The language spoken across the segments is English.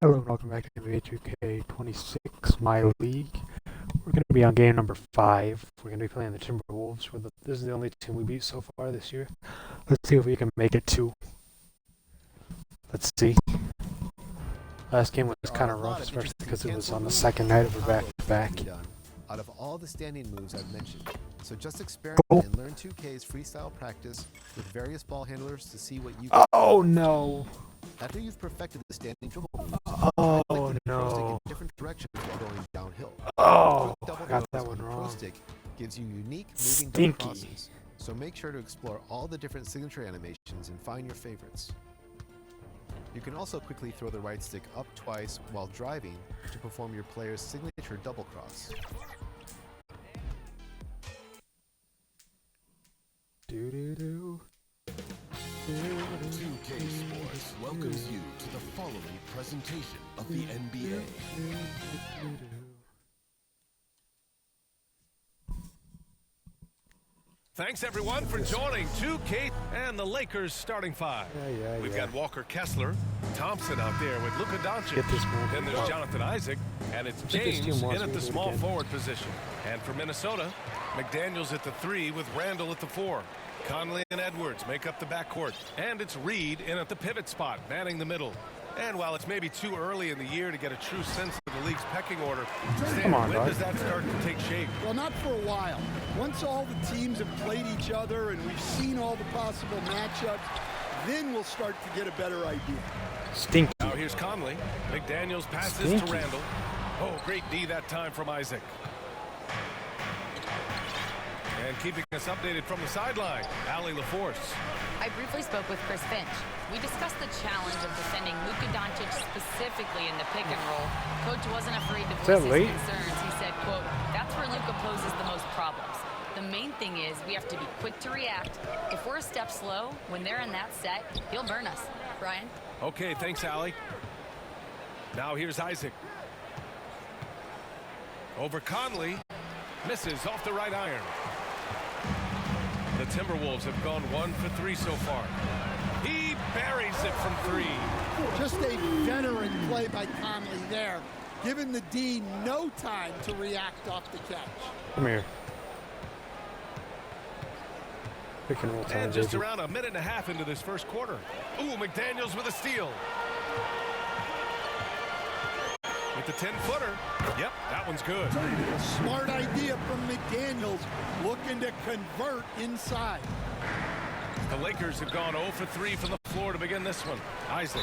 Hello and welcome back to NBA 2K26 My League. We're going to be on game number 5. We're going to be playing the Timberwolves. This is the only team we beat so far this year. Let's see if we can make it 2. Let's see. Last game was kind of rough, especially because it was on the second night of a back-to-back. Out of all the standing moves I've mentioned. So just experiment and learn 2K's freestyle practice with various ball handlers to see what you can do. Oh no! After you've perfected the standing dribble moves, Oh pro no! stick in different directions while going downhill. Oh, I got that one wrong. Pro stick gives you unique moving double Stinky. crosses. So make sure to explore all the different signature animations and find your favorites. You can also quickly throw the right stick up twice while driving to perform your player's signature double cross. Do-do-do. 2K Sports welcomes you to the following presentation of the NBA. Thanks everyone for joining 2K and the Lakers starting 5. We've got Walker Kessler, Thompson out there with Luka Doncic. Get this man. Then there's Jonathan Isaac, and it's James in at the small forward position. And for Minnesota, McDaniels at the 3 with Randall at the 4. Conley and Edwards make up the backcourt. And it's Reed in at the pivot spot, manning the middle. And while it's maybe too early in the year to get a true sense of the league's pecking order, Stan, when does that start to take shape? Well, not for a while. Once all the teams have played each other and we've seen all the possible matchups, then we'll start to get a better idea. Stinky. Now here's Conley. McDaniels passes to Randall. Oh, great D that time from Isaac. And keeping us updated from the sideline, Allie LaForce. I briefly spoke with Chris Finch. We discussed the challenge of defending Luka Doncic specifically in the pick and roll. Coach wasn't afraid to voice his concerns. He said, quote, that's where Luka poses the most problems. The main thing is we have to be quick to react. If we're a step slow, when they're in that set, he'll burn us. Brian? Okay, thanks, Allie. Now here's Isaac. Over Conley. Misses off the right iron. The Timberwolves have gone 1 for 3 so far. He buries it from 3. Just a veteran play by Conley there, giving the D no time to react off the catch. Come here. Pick and roll time, And just baby. around a minute and a half into this first quarter. Ooh, McDaniels with a steal. With the 10-footer. Yep, that one's good. A smart idea from McDaniels, looking to convert inside. The Lakers have gone 0 for 3 from the floor to begin this one. Isaac.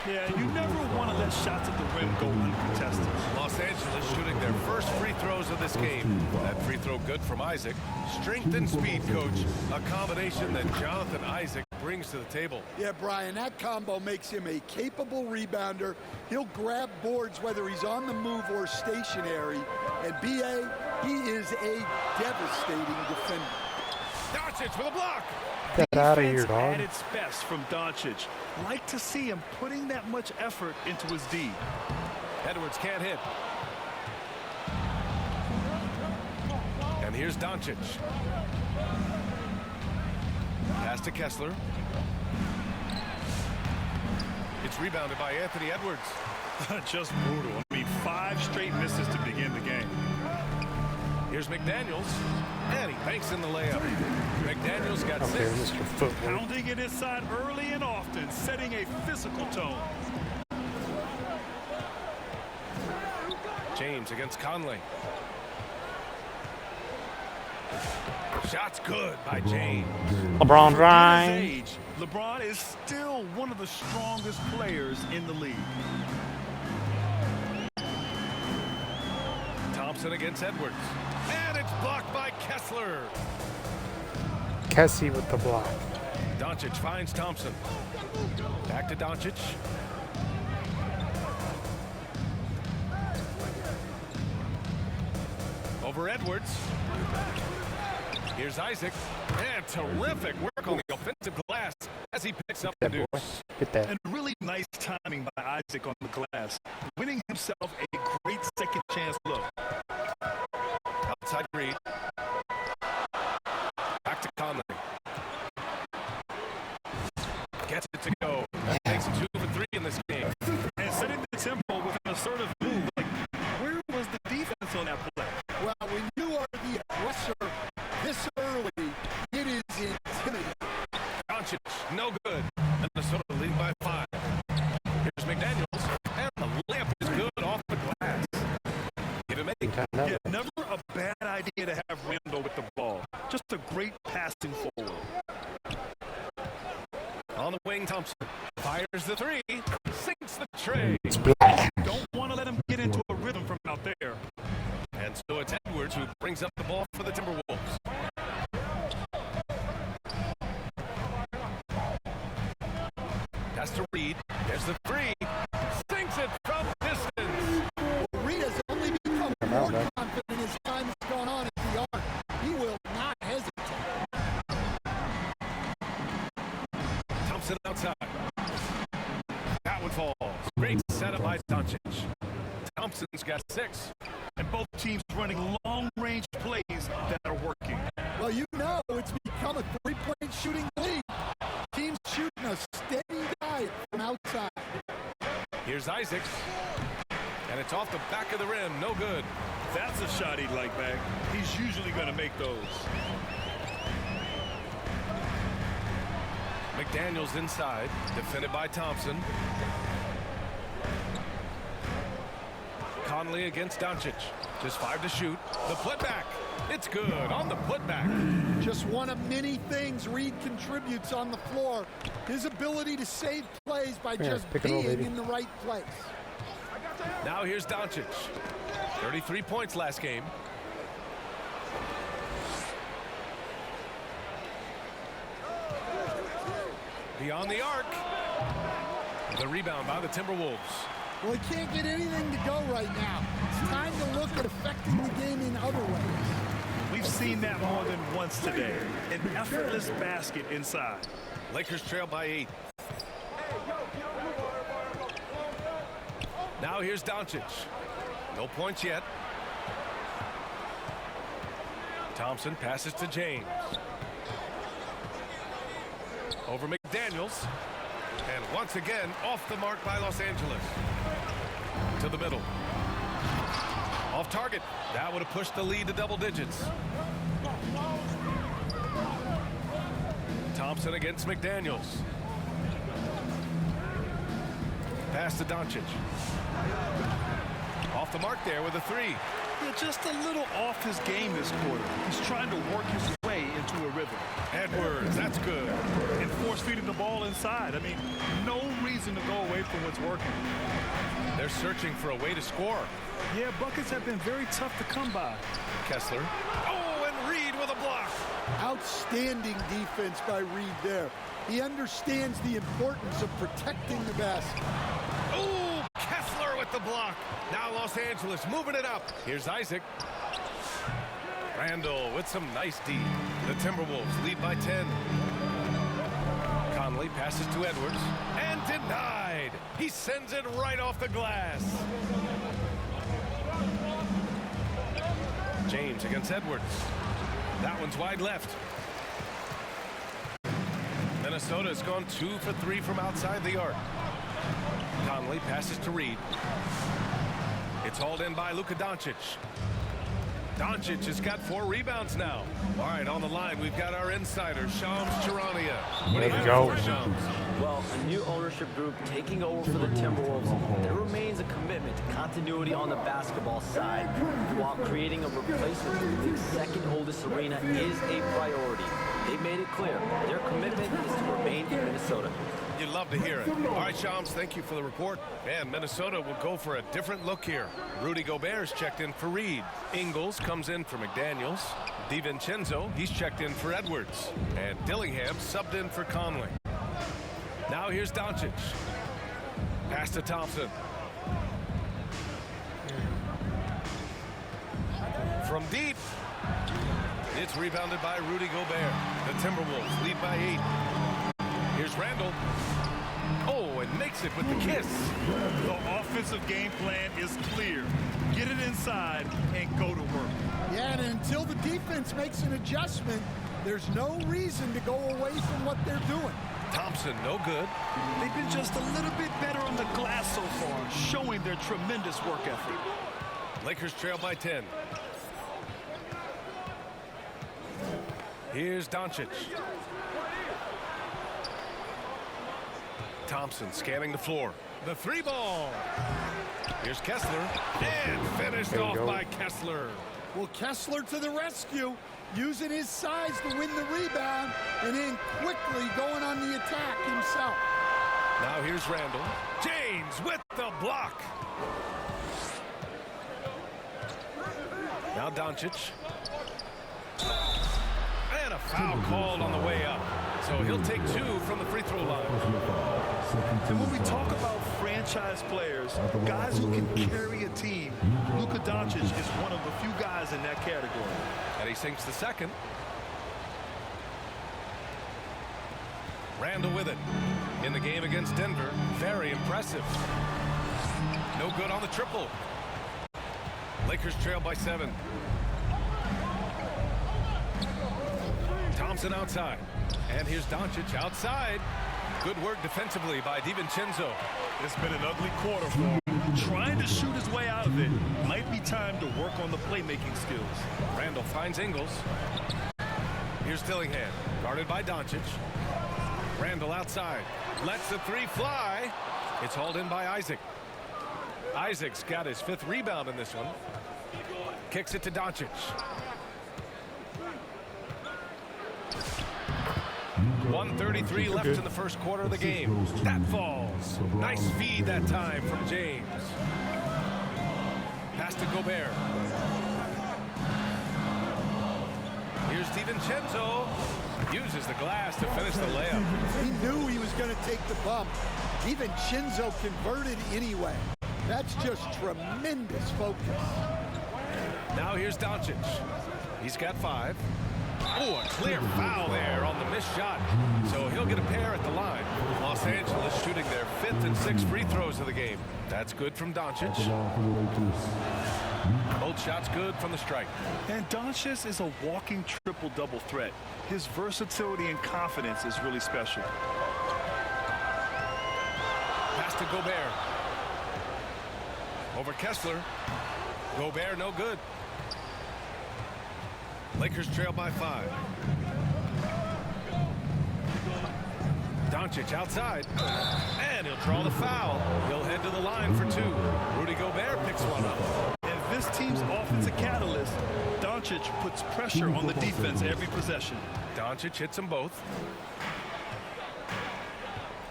Yeah, you never want to let shots at the rim go uncontested. Los Angeles shooting their first free throws of this game. That free throw good from Isaac. Strength and speed, coach. A combination that Jonathan Isaac brings to the table. Yeah, Brian, that combo makes him a capable rebounder. He'll grab boards whether he's on the move or stationary. And B.A., he is a devastating defender. Doncic with a block. Get out of here, Defense dog. at its best from Doncic. Like to see him putting that much effort into his D. Edwards can't hit. And here's Doncic. Pass to Kessler. It's rebounded by Anthony Edwards. Just brutal. I mean, 5 straight misses to begin the game. Here's McDaniels. And he banks in the layup. McDaniels got Okay, 6. Mr. Footwork. Pounding it inside early and often, setting a physical tone. James against Conley. Shot's good by James. LeBron At his James. age, LeBron is still one of the strongest players in the league. Thompson against Edwards. And it's blocked by Kessler. Kessie with the block. Doncic finds Thompson. Back to Doncic. Over Edwards. Here's Isaac. And terrific work on the offensive glass as he picks up the That boy. deuce. Get that. And really nice timing by Isaac on the glass, winning himself a great second chance look. Outside Reed. Back to Conley. Gets it to go. Takes 2 for 3 in this game. And setting the assertive move. Like, where was the defense on that play? Well, when you are the aggressor this early, it is intimidating. Doncic, no good. Minnesota leading by 5. Here's McDaniels, and the layup is good off the glass. Even make. Yeah, never a bad idea to have Randall with the ball. Just a great passing forward. On the wing, Thompson fires the 3, sinks the tray. Don't want to let him get into a rhythm from out there. And so it's Edwards who brings up the ball for the Timberwolves. Pass to Reed. There's the 3. Sinks it from distance. Reed has only become more confident as time has gone on at the arc. He will not hesitate. Thompson outside. That one falls. Great setup by Doncic. Thompson's got 6. And both teams running long-range plays that are working. Well, you know it's become a three-point shooting league. Teams shooting a steady dive from outside. Here's Isaac. And it's off the back of the rim. No good. That's a shot he'd like back. He's usually going to make those. McDaniels inside. Defended by Thompson. Conley against Doncic. Just 5 to shoot. The putback. It's good on the putback. Just one of many things Reed contributes on the floor. His ability to save plays by just being in the right place. Now here's Doncic. 33 points last game. Beyond the arc. The rebound by the Timberwolves. Well, he can't get anything to go right now. It's time to look at affecting the game in other ways. We've seen that more than once today. An effortless basket inside. Lakers trail by 8. Now here's Doncic. No points yet. Thompson passes to James. Over McDaniels. And once again, off the mark by Los Angeles. To the middle. Off target. That would have pushed the lead to double digits. Thompson against McDaniels. Pass to Doncic. Off the mark there with a 3. Yeah, just a little off his game this quarter. He's trying to work his way into a rhythm. Edwards, that's good. And force feeding the ball inside. I mean, no reason to go away from what's working. They're searching for a way to score. Yeah, buckets have been very tough to come by. Kessler. Oh, and Reed with a block. Outstanding defense by Reed there. He understands the importance of protecting the basket. Oh, Kessler with the block. Now Los Angeles moving it up. Here's Isaac. Randall with some nice D. The Timberwolves lead by 10. Conley passes to Edwards. And denied. He sends it right off the glass. James against Edwards. That one's wide left. Minnesota's gone 2 for 3 from outside the arc. Conley passes to Reed. It's hauled in by Luka Doncic. Doncic has got 4 rebounds now. All right, on the line, we've got our insider, Shams Charania. What do you have for Shams? Well, a new ownership group taking over for the Timberwolves. There remains a commitment to continuity on the basketball side, while creating a replacement for the second oldest arena is a priority. They made it clear their commitment is to remain in Minnesota. You'd love to hear it. All right, Shams, thank you for the report. And Minnesota will go for a different look here. Rudy Gobert's checked in for Reed. Ingles comes in for McDaniels. DiVincenzo, he's checked in for Edwards. And Dillingham subbed in for Conley. Now here's Doncic. Pass to Thompson. From deep. It's rebounded by Rudy Gobert. The Timberwolves lead by 8. Here's Randall. Oh, and makes it with the kiss. The offensive game plan is clear. Get it inside and go to work. Yeah, and until the defense makes an adjustment, there's no reason to go away from what they're doing. Thompson, no good. They've been just a little bit better on the glass so far, showing their tremendous work ethic. Lakers trail by 10. Here's Doncic. Thompson scanning the floor. The three ball. Here's Kessler. And finished off by Kessler. Well, Kessler to the rescue, using his size to win the rebound, and then quickly going on the attack himself. Now here's Randall. James with the block. Now Doncic. And a foul called on the way up. So he'll take 2 from the free throw line. And when we talk about franchise players, guys who can carry a team, Luka Doncic is one of the few guys in that category. And he sinks the second. Randall with it. In the game against Denver, very impressive. No good on the triple. Lakers trail by 7. Thompson outside. And here's Doncic outside. Good work defensively by DiVincenzo. It's been an ugly quarter for him. Trying to shoot his way out of it. Might be time to work on the playmaking skills. Randall finds Ingles. Here's Dillingham, guarded by Doncic. Randall outside. Lets the 3 fly. It's hauled in by Isaac. Isaac's got his 5th rebound in this one. Kicks it to Doncic. 1:33 left in the first quarter of the game. That falls. Nice feed that time from James. Pass to Gobert. Here's DiVincenzo. Uses the glass to finish the layup. He knew he was going to take the bump. DiVincenzo converted anyway. That's just tremendous focus. Now here's Doncic. He's got 5. Oh, a clear foul there on the missed shot. So he'll get a pair at the line. Los Angeles shooting their 5th and 6th free throws of the game. That's good from Doncic. Both shots good from the strike. And Doncic is a walking triple-double threat. His versatility and confidence is really special. Pass to Gobert. Over Kessler. Gobert no good. Lakers trail by 5. Doncic outside. And he'll draw the foul. He'll head to the line for 2. Rudy Gobert picks one up. If this team's offensive catalyst, Doncic puts pressure on the defense every possession. Doncic hits them both.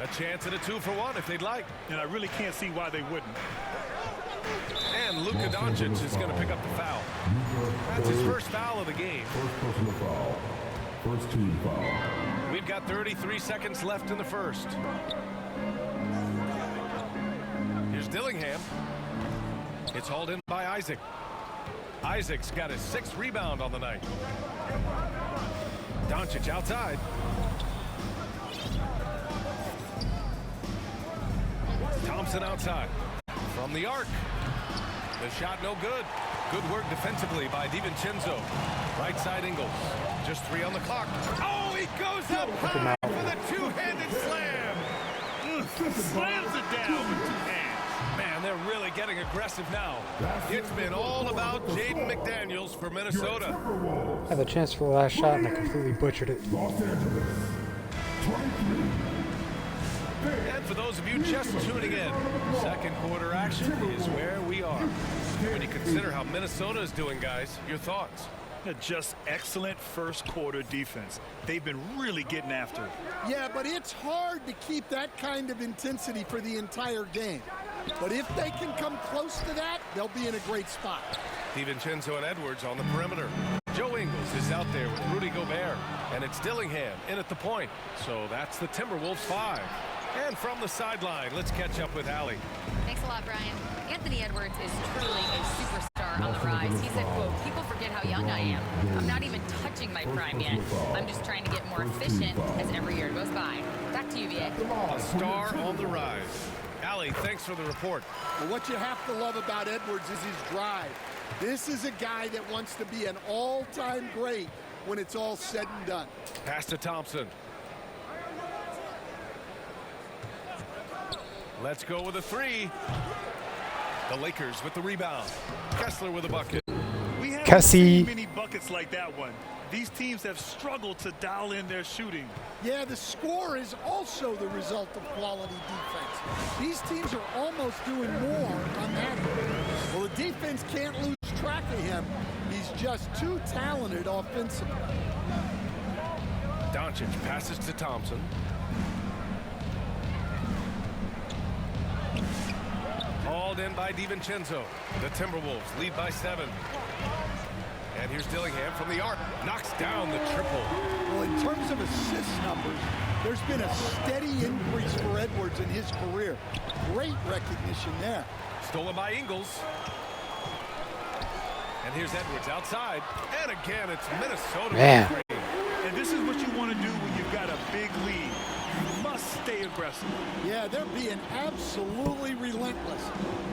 A chance at a 2-for-1 if they'd like. And I really can't see why they wouldn't. And Luka Doncic is going to pick up the foul. That's his first foul of the game. First personal foul. First team foul. We've got 33 seconds left in the first. Here's Dillingham. It's hauled in by Isaac. Isaac's got his 6th rebound on the night. Doncic outside. Thompson outside. From the arc. The shot no good. Good work defensively by DiVincenzo. Right side Ingles. Just 3 on the clock. Oh, he goes up high for the 2-handed slam. Slams it down with 2 hands. Man, they're really getting aggressive now. It's been all about Jaden McDaniels for Minnesota. I had a chance for the last shot and I completely butchered it. Los Angeles. 23. And for those of you just tuning in, second quarter action is where we are. When you consider how Minnesota is doing, guys, your thoughts? Just excellent first quarter defense. They've been really getting after it. Yeah, but it's hard to keep that kind of intensity for the entire game. But if they can come close to that, they'll be in a great spot. DiVincenzo and Edwards on the perimeter. Joe Ingles is out there with Rudy Gobert. And it's Dillingham in at the point. So that's the Timberwolves 5. And from the sideline, let's catch up with Allie. Thanks a lot, Brian. Anthony Edwards is truly a superstar on the rise. He said, quote, people forget how young I am. I'm not even touching my prime yet. I'm just trying to get more efficient as every year goes by. Back to you, VA. A star on the rise. Allie, thanks for the report. Well, what you have to love about Edwards is his drive. This is a guy that wants to be an all-time great when it's all said and done. Pass to Thompson. Let's go with a three. The Lakers with the rebound. Kessler with a bucket. We haven't Cassie. seen many buckets like that one. These teams have struggled to dial in their shooting. Yeah, the score is also the result of quality defense. These teams are almost doing more on that end. Well, the defense can't lose track of him. He's just too talented offensively. Doncic passes to Thompson. Hauled in by DiVincenzo. The Timberwolves lead by 7. And here's Dillingham from the arc. Knocks down the triple. Well, in terms of assist numbers, there's been a steady increase for Edwards in his career. Great recognition there. Stolen by Ingles. And here's Edwards outside. And again, it's Minnesota. Man. And this is what you want to do when you've got a big lead. You must stay aggressive. Yeah, they're being absolutely relentless,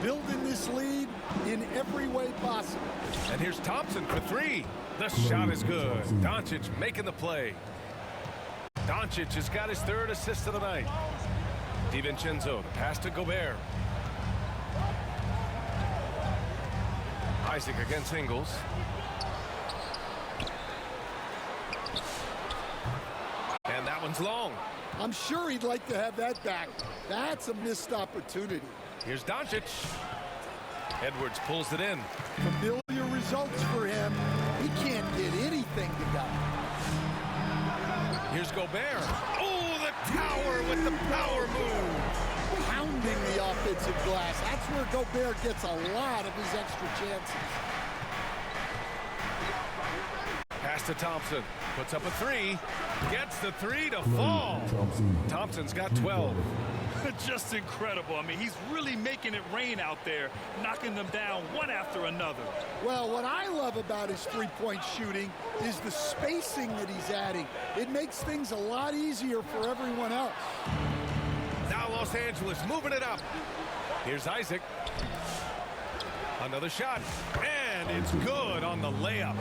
building this lead in every way possible. And here's Thompson for 3. The shot is good. Doncic making the play. Doncic has got his 3rd assist of the night. DiVincenzo, the pass to Gobert. Isaac against Ingles. And that one's long. I'm sure he'd like to have that back. That's a missed opportunity. Here's Doncic. Edwards pulls it in. Familiar results for him. He can't get anything to go. Here's Gobert. Oh, the tower with the power move. Pounding the offensive glass. That's where Gobert gets a lot of his extra chances. Pass to Thompson. Puts up a 3. Gets the 3 to fall. Thompson's got 12. Just incredible. I mean, he's really making it rain out there, knocking them down one after another. Well, what I love about his three-point shooting is the spacing that he's adding. It makes things a lot easier for everyone else. Now Los Angeles moving it up. Here's Isaac. Another shot. And it's good on the layup.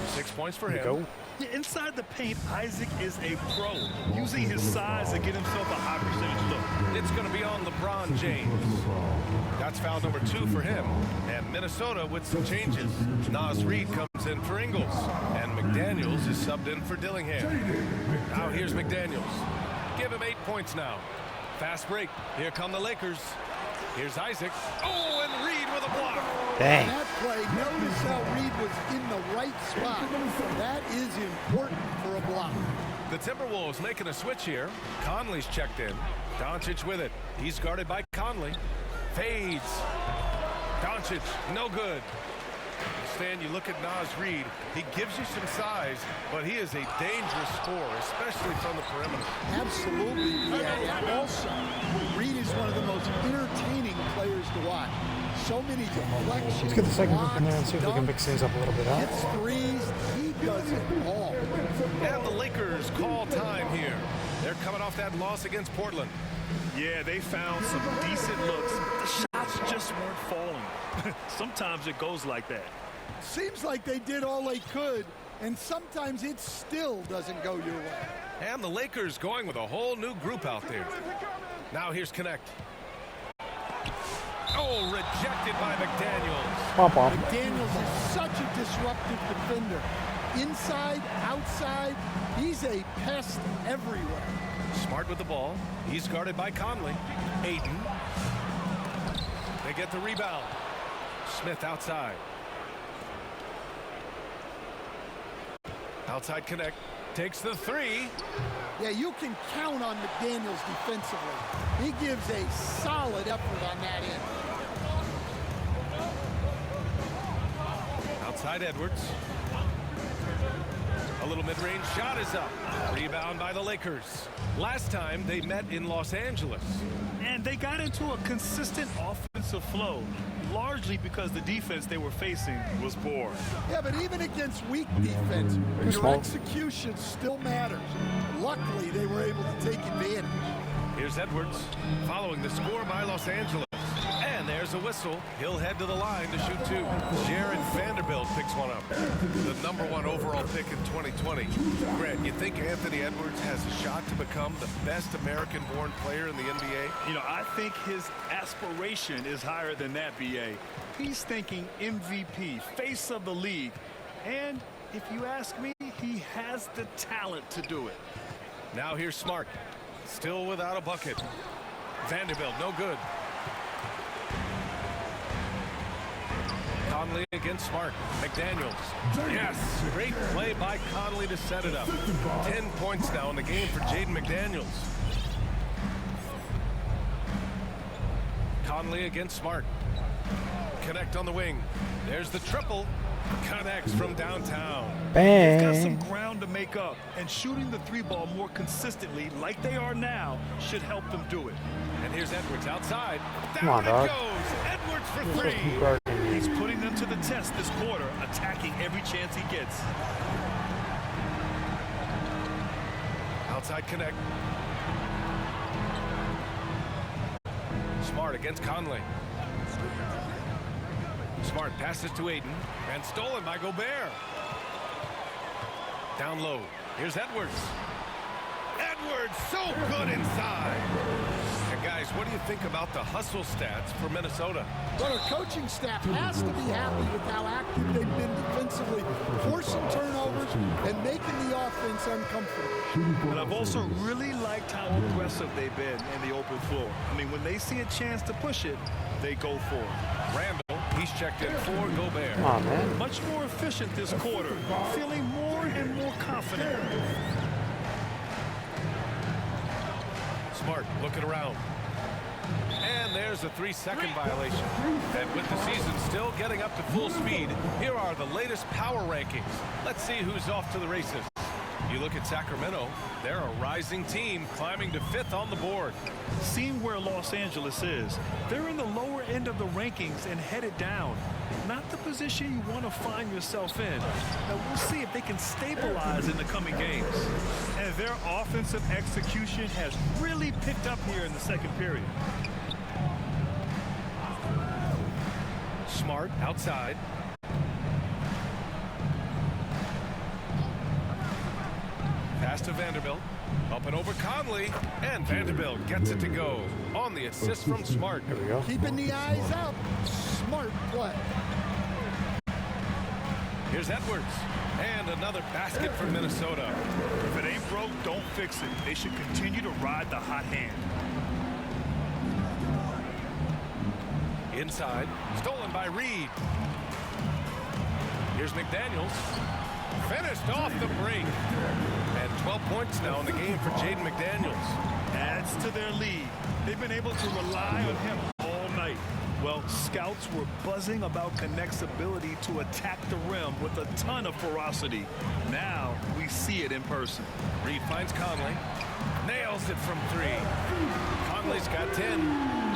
6 points for him. Go. Inside the paint, Isaac is a pro, using his size to get himself a high percentage look. It's going to be on LeBron James. That's foul number 2 for him. And Minnesota with some changes. Naz Reid comes in for Ingles. And McDaniels is subbed in for Dillingham. Now here's McDaniels. Give him 8 points now. Fast break. Here come the Lakers. Here's Isaac. Oh, and Reid with a block. Dang. That play, notice how Reid was in the right spot. That is important for a block. The Timberwolves making a switch here. Conley's checked in. Doncic with it. He's guarded by Conley. Fades. Doncic, no good. Stan, you look at Naz Reid. He gives you some size, but he is a dangerous scorer, especially from the perimeter. Absolutely, yeah. And also, Reid is one of the most entertaining players to watch. So many deflections. Let's get the second group in there and see if we can mix things up a little bit. Hits threes. He does it all. And the Lakers call time here. They're coming off that loss against Portland. Yeah, they found some decent looks. The shots just weren't falling. Sometimes it goes like that. Seems like they did all they could, and sometimes it still doesn't go your way. And the Lakers going with a whole new group out there. Now here's Connect. Oh, rejected by McDaniels. Pop off. McDaniels is such a disruptive defender. Inside, outside, he's a pest everywhere. Smart with the ball. He's guarded by Conley. Ayton. They get the rebound. Smith outside. Outside Connect. Takes the 3. Yeah, you can count on McDaniels defensively. He gives a solid effort on that end. Outside Edwards. A little mid-range shot is up. Rebound by the Lakers. Last time they met in Los Angeles. And they got into a consistent offensive flow, largely because the defense they were facing was poor. Yeah, but even against weak defense, your execution still matters. Luckily, they were able to take advantage. Here's Edwards following the score by Los Angeles. And there's a whistle. He'll head to the line to shoot two. Jared Vanderbilt picks one up. The #1 overall pick in 2020. Grant, you think Anthony Edwards has a shot to become the best American-born player in the NBA? You know, I think his aspiration is higher than that, BA. He's thinking MVP, face of the league. And if you ask me, he has the talent to do it. Now here's Smart. Still without a bucket. Vanderbilt, no good. Conley against Smart. McDaniels. Yes, great play by Conley to set it up. 10 points now in the game for Jaden McDaniels. Conley against Smart. Connect on the wing. There's the triple. Connects from downtown. They've got some ground to make up, and shooting the three ball more consistently like they are now should help them do it. And here's Edwards outside. Come on, Down it dog. goes. Edwards for three. He's putting them to the test this quarter, attacking every chance he gets. Outside connect. Smart against Conley. Smart passes to Aiden and stolen by Gobert. Down low. Here's Edwards. Edwards so good inside. And guys, what do you think about the hustle stats for Minnesota? Well, their coaching staff has to be happy with how active they've been defensively, forcing turnovers and making the offense uncomfortable. And I've also really liked how aggressive they've been in the open floor. I mean, when they see a chance to push it, they go for it. Randall, he's checked in for Gobert. Come on, man. Much more efficient this quarter, feeling more and more confident. Smart looking around. And there's a 3-second violation. And with the season still getting up to full speed, here are the latest power rankings. Let's see who's off to the races. You look at Sacramento, they're a rising team climbing to 5th on the board. Seeing where Los Angeles is, they're in the lower end of the rankings and headed down. Not the position you want to find yourself in. Now we'll see if they can stabilize in the coming games. And their offensive execution has really picked up here in the second period. Smart outside. Pass to Vanderbilt. Up and over Conley. And Vanderbilt gets it to go. On the assist from Smart. Here we go. Keeping the eyes up. Smart play. Here's Edwards. And another basket for Minnesota. If it ain't broke, don't fix it. They should continue to ride the hot hand. Inside. Stolen by Reed. Here's McDaniels. Finished off the break. And 12 points now in the game for Jaden McDaniels. Adds to their lead. They've been able to rely on him all night. Well, scouts were buzzing about Connect's ability to attack the rim with a ton of ferocity. Now we see it in person. Reed finds Conley. Nails it from 3. Conley's got 10.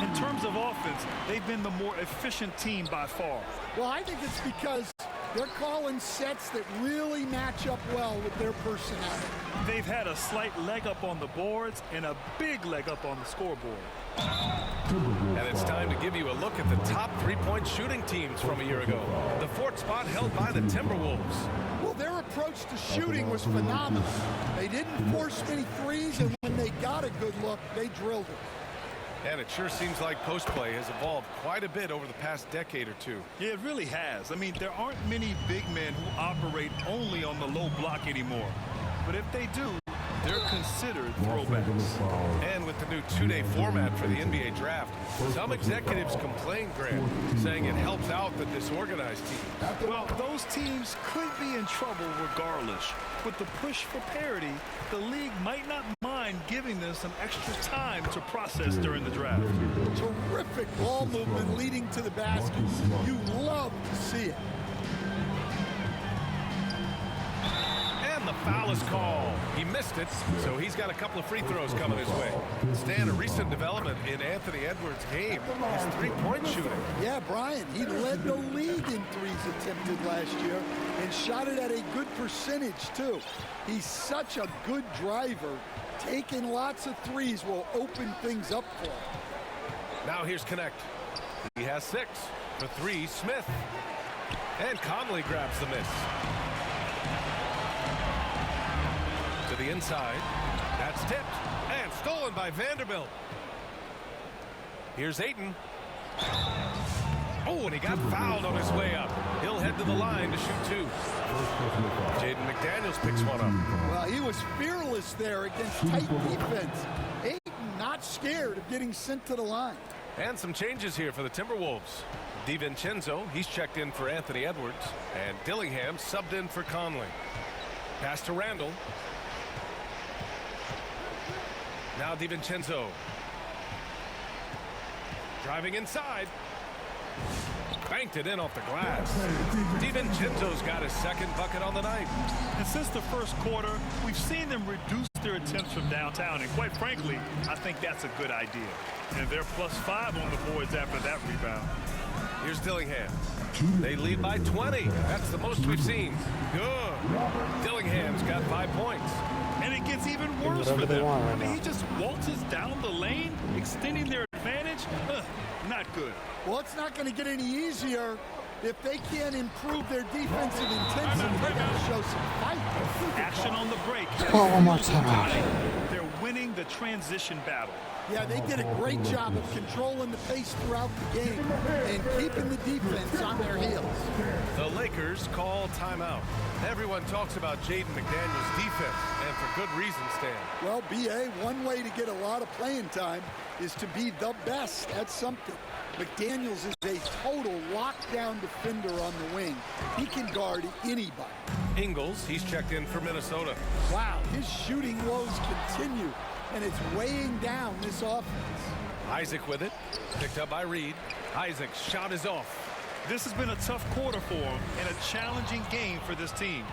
In terms of offense, they've been the more efficient team by far. Well, I think it's because they're calling sets that really match up well with their personality. They've had a slight leg up on the boards and a big leg up on the scoreboard. And it's time to give you a look at the top 3-point shooting teams from a year ago. The 4th spot held by the Timberwolves. Well, their approach to shooting was phenomenal. They didn't force many threes, and when they got a good look, they drilled it. And it sure seems like post play has evolved quite a bit over the past decade or two. Yeah, it really has. I mean, there aren't many big men who operate only on the low block anymore. But if they do, they're considered throwbacks. And with the new 2-day format for the NBA draft, some executives complain, Grant, saying it helps out the disorganized teams. Well, those teams could be in trouble regardless. With the push for parity, the league might not mind giving them some extra time to process during the draft. Terrific ball movement leading to the basket. You love to see it. And the foul is called. He missed it, so he's got a couple of free throws coming his way. Stan, a recent development in Anthony Edwards' game is 3-point shooting. Yeah, Brian, he led the league in threes attempted last year and shot it at a good percentage, too. He's such a good driver. Taking lots of threes will open things up for him. Now here's Connect. He has 6. For 3, Smith. And Conley grabs the miss. To the inside. That's tipped. And stolen by Vanderbilt. Here's Ayton. Oh, and he got fouled on his way up. He'll head to the line to shoot 2. Jaden McDaniels picks one up. Well, he was fearless there against tight defense. Ayton not scared of getting sent to the line. And some changes here for the Timberwolves. DiVincenzo, he's checked in for Anthony Edwards. And Dillingham subbed in for Conley. Pass to Randall. Now DiVincenzo. Driving inside. Banked it in off the glass. DiVincenzo's got his second bucket on the night. And since the first quarter, we've seen them reduce their attempts from downtown. And quite frankly, I think that's a good idea. And they're +5 on the boards after that rebound. Here's Dillingham. They lead by 20. That's the most we've seen. Good. Dillingham's got 5 points. And it gets even worse for them. I mean, he just waltzes down the lane, extending their advantage. Not good. Well, it's not going to get any easier if they can't improve their defensive intensity. They got to show some fight. Action on the break. One more time. They're winning the transition battle. Yeah, they did a great job of controlling the pace throughout the game and keeping the defense on their heels. The Lakers call timeout. Everyone talks about Jaden McDaniels' defense, and for good reason, Stan. Well, B.A., one way to get a lot of playing time is to be the best at something. McDaniels is a total lockdown defender on the wing. He can guard anybody. Ingles, he's checked in for Minnesota. Wow, his shooting woes continue, and it's weighing down this offense. Isaac with it, picked up by Reed. Isaac's shot is off. This has been a tough quarter for him and a challenging game for this team.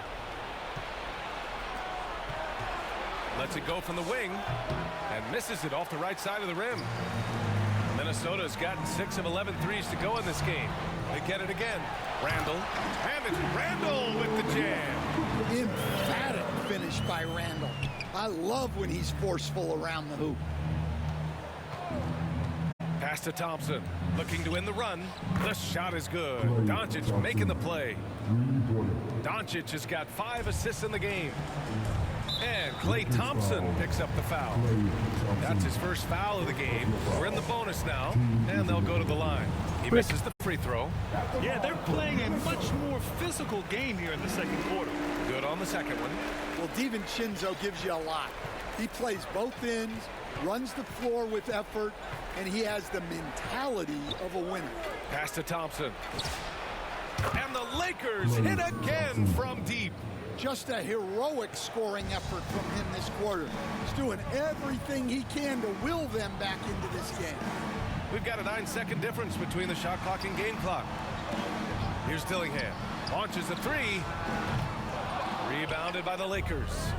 Lets it go from the wing and misses it off the right side of the rim. Minnesota's gotten 6 of 11 threes to go in this game. They get it again. Randall. And it's Randall with the jam. Emphatic finish by Randall. I love when he's forceful around the hoop. Pass to Thompson. Looking to win the run. The shot is good. Doncic making the play. Doncic has got 5 assists in the game. And Klay Thompson picks up the foul. That's his first foul of the game. We're in the bonus now, and they'll go to the line. He misses the free throw. Yeah, they're playing a much more physical game here in the second quarter. Good on the second one. Well, DiVincenzo gives you a lot. He plays both ends, runs the floor with effort, and he has the mentality of a winner. Pass to Thompson. And the Lakers hit again from deep. Just a heroic scoring effort from him this quarter. He's doing everything he can to will them back into this game. We've got a 9-second difference between the shot clock and game clock. Here's Dillingham. Launches a 3. Rebounded by the Lakers.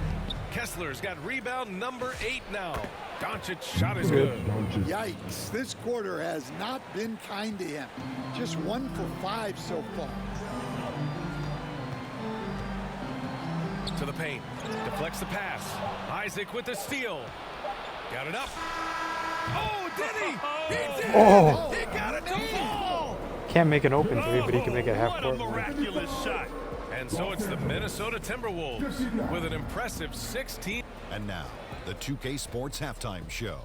Kessler's got rebound number 8 now. Doncic's shot is good. Yikes. This quarter has not been kind to him. Just 1 for 5 so far. To the paint. Deflects the pass. Isaac with the steal. Got it up. Oh, did he? He did! Oh. He got it to fall! Can't make an open 3, but he can make it half What court. a miraculous shot. And so it's the Minnesota Timberwolves with an impressive 16. And now, the 2K Sports Halftime Show.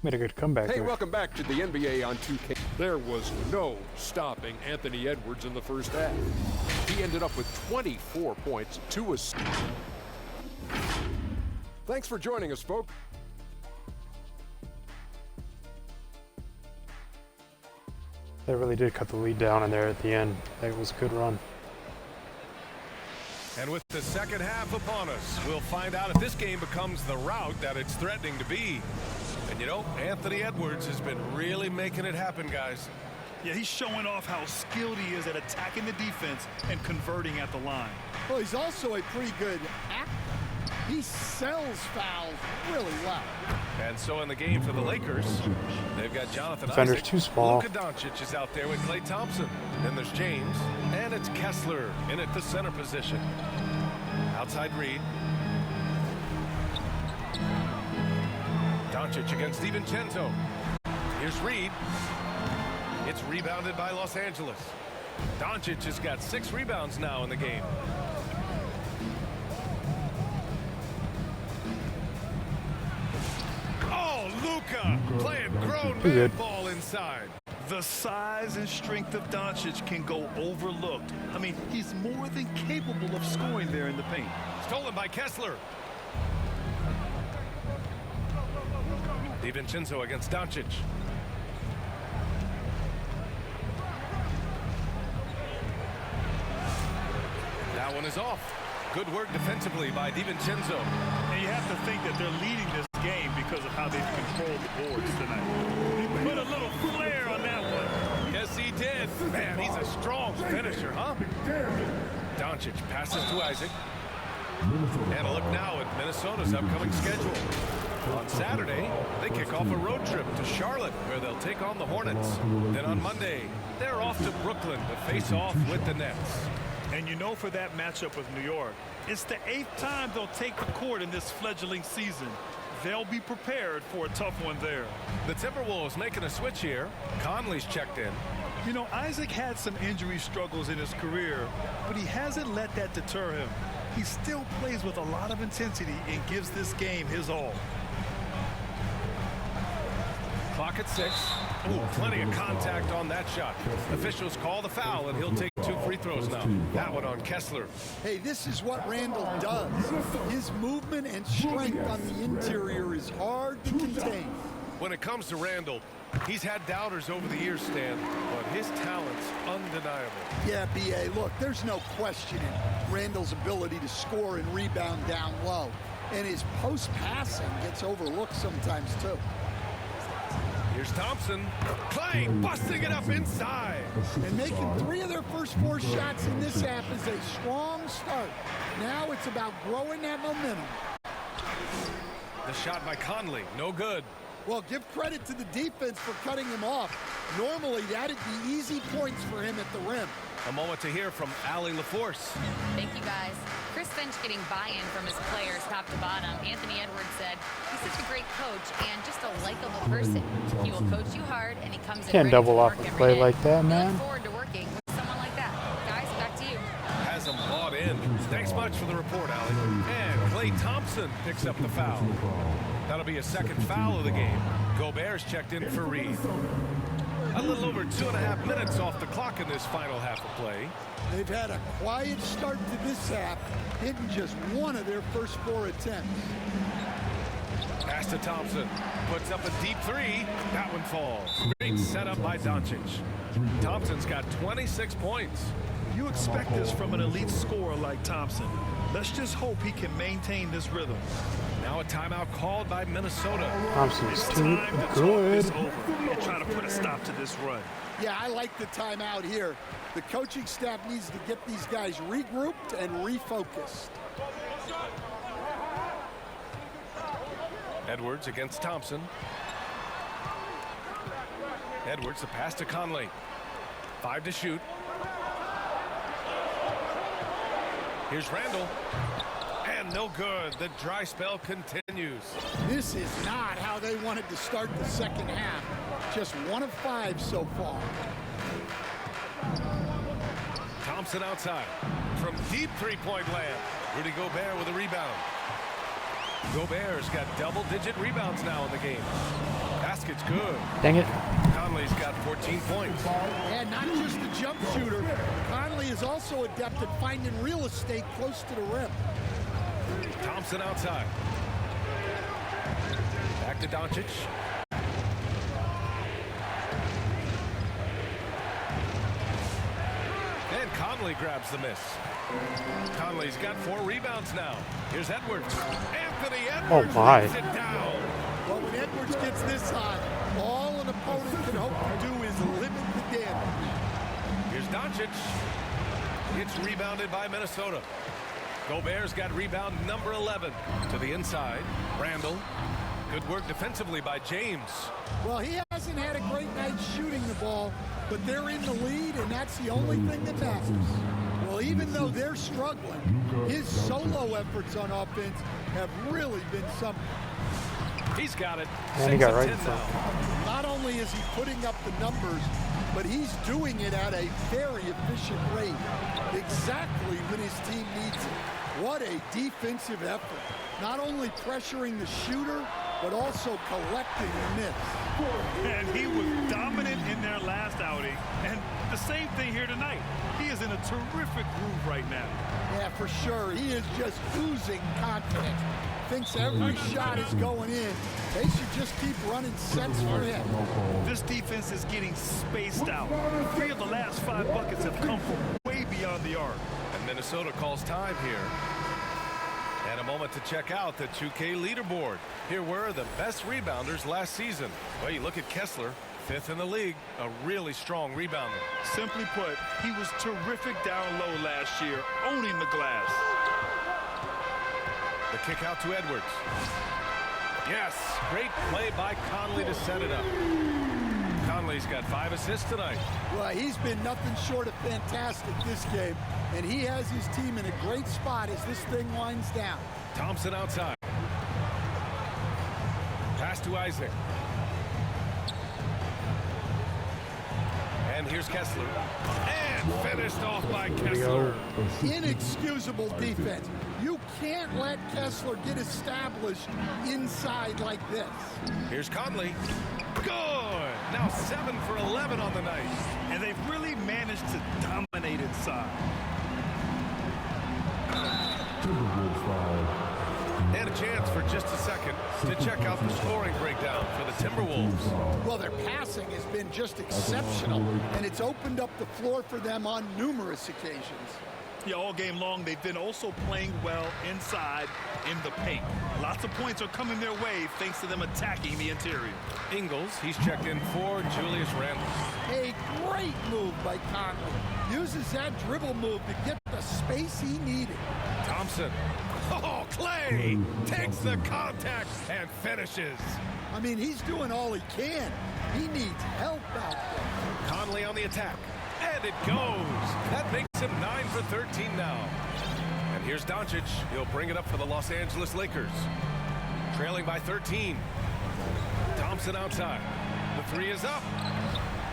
Made a good comeback Hey, there. welcome back to the NBA on 2K. There was no stopping Anthony Edwards in the first half. He ended up with 24 points, 2 assists. Thanks for joining us, folks. They really did cut the lead down in there at the end. It was a good run. And with the second half upon us, we'll find out if this game becomes the rout that it's threatening to be. And you know, Anthony Edwards has been really making it happen, guys. Yeah, he's showing off how skilled he is at attacking the defense and converting at the line. Well, he's also a pretty good actor. He sells fouls really well. And so in the game for the Lakers, they've got Jonathan Defender's Isaac. too small. Luka Doncic is out there with Klay Thompson. Then there's James, and it's Kessler in at the center position. Outside Reed. Doncic against DiVincenzo. Here's Reed. It's rebounded by Los Angeles. Doncic has got 6 rebounds now in the game. Oh, Luka playing grown man ball inside. The size and strength of Doncic can go overlooked. I mean, he's more than capable of scoring there in the paint. Stolen by Kessler. DiVincenzo against Doncic. That one is off. Good work defensively by DiVincenzo. And you have to think that they're leading this game because of how they've controlled the boards tonight. He put a little flair on that one. Yes, he did. Man, he's a strong finisher, huh? Doncic passes to Isaac. And a look now at Minnesota's upcoming schedule. On Saturday, they kick off a road trip to Charlotte, where they'll take on the Hornets. Then on Monday, they're off to Brooklyn to face off with the Nets. And you know, for that matchup with New York, it's the 8th time they'll take the court in this fledgling season. They'll be prepared for a tough one there. The Timberwolves making a switch here. Conley's checked in. You know, Isaac had some injury struggles in his career, but he hasn't let that deter him. He still plays with a lot of intensity and gives this game his all. Clock at 6. Ooh, plenty of contact on that shot. Officials call the foul, and he'll take 2 free throws now. That one on Kessler. Hey, this is what Randall does. His movement and strength on the interior is hard to contain. When it comes to Randall, he's had doubters over the years, Stan, but his talent's undeniable. Yeah, B.A., look, there's no questioning Randall's ability to score and rebound down low. And his post-passing gets overlooked sometimes, too. Here's Thompson. Clay busting it up inside. And making 3 of their first 4 shots in this half is a strong start. Now it's about growing that momentum. The shot by Conley, no good. Well, give credit to the defense for cutting him off. Normally, that'd be easy points for him at the rim. A moment to hear from Allie LaForce. Thank you, guys. Chris Finch getting buy-in from his players top to bottom. Anthony Edwards said, he's such a great coach and just a likable person. He will coach you hard, and he comes in Can't ready double to off work a every play day. like that, We man. look forward to working with someone like that. Guys, back to you. Has him bought in. Thanks much for the report, Allie. And Klay Thompson picks up the foul. That'll be a second foul of the game. Gobert's checked in for Reed. A little over 2.5 minutes off the clock in this final half of play. They've had a quiet start to this half, hitting just 1 of their first 4 attempts. Pass to Thompson. Puts up a deep 3. That one falls. Great setup by Doncic. Thompson's got 26 points. You expect this from an elite scorer like Thompson. Let's just hope he can maintain this rhythm. Now a timeout called by Minnesota. Thompson's too Time to talk good. this over and try to put a stop to this run. Yeah, I like the timeout here. The coaching staff needs to get these guys regrouped and refocused. Edwards against Thompson. Edwards, the pass to Conley. 5 to shoot. Here's Randall. And no good. The dry spell continues. This is not how they wanted to start the second half. Just 1 of 5 so far. Thompson outside. From deep 3-point land. Rudy Gobert with a rebound. Gobert's got double-digit rebounds now in the game. Basket's good. Dang it. Conley's got 14 points. And not just a jump shooter, Conley is also adept at finding real estate close to the rim. Thompson outside. Back to Doncic. And Conley grabs the miss. Conley's got 4 rebounds now. Here's Edwards. Anthony Edwards lays it down. Well, when Edwards gets this hot, all an opponent can hope to do is limit the damage. Here's Doncic. It's rebounded by Minnesota. Gobert's got rebound number 11 to the inside. Randall. Good work defensively by James. Well, he hasn't had a great night shooting the ball, but they're in the lead, and that's the only thing that matters. Well, even though they're struggling, his solo efforts on offense have really been something. He's got it. And he got right in 6-10 front. now. Not only is he putting up the numbers, but he's doing it at a very efficient rate, exactly when his team needs it. What a defensive effort. Not only pressuring the shooter, but also collecting the miss. And he was dominant in their last outing, and the same thing here tonight. He is in a terrific groove right now. Yeah, for sure. He is just oozing confidence. Thinks every shot is going in. They should just keep running sets for him. This defense is getting spaced out. 3 of the last 5 buckets have come from way beyond the arc. And Minnesota calls time here. And a moment to check out the 2K leaderboard. Here were the best rebounders last season. Well, you look at Kessler, 5th in the league, a really strong rebounder. Simply put, he was terrific down low last year, owning the glass. The kick out to Edwards. Yes, great play by Conley to set it up. Conley's got 5 assists tonight. Well, he's been nothing short of fantastic this game, and he has his team in a great spot as this thing winds down. Thompson outside. Pass to Isaac. And here's Kessler. And finished off by Kessler. Inexcusable defense. You can't let Kessler get established inside like this. Here's Conley. Good. Now 7 for 11 on the night. And they've really managed to dominate inside. And a chance for just a second to check out the scoring breakdown for the Timberwolves. Well, their passing has been just exceptional, and it's opened up the floor for them on numerous occasions. Yeah, all game long, they've been also playing well inside in the paint. Lots of points are coming their way thanks to them attacking the interior. Ingles, he's checked in for Julius Randle. A great move by Conley. Uses that dribble move to get the space he needed. Thompson. Oh, Clay takes the contact and finishes. I mean, he's doing all he can. He needs help out there. Conley on the attack. And it goes. That makes him 9 for 13 now. And here's Doncic. He'll bring it up for the Los Angeles Lakers. Trailing by 13. Thompson outside. The 3 is up.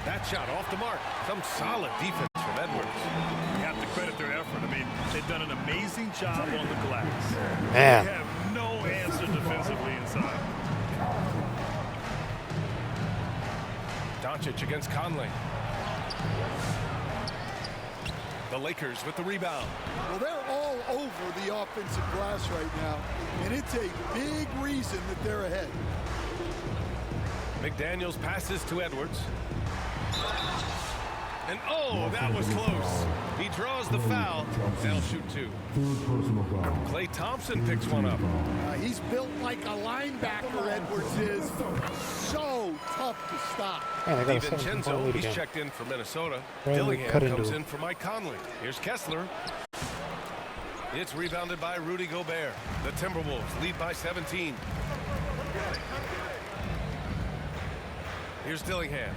That shot off the mark. Some solid defense from Edwards. You have to credit their effort. I mean, they've done an amazing job on the glass. Man. They have no answer defensively inside. Doncic against Conley. The Lakers with the rebound. Well, they're all over the offensive glass right now, and it's a big reason that they're ahead. McDaniels passes to Edwards. And oh, that was close. He draws the foul. They'll shoot 2. Klay Thompson picks one up. He's built like a linebacker, Edwards is. So tough to stop. DiVincenzo, he's checked in for Minnesota. Dillingham comes in for Mike Conley. Here's Kessler. It's rebounded by Rudy Gobert. The Timberwolves lead by 17. Here's Dillingham.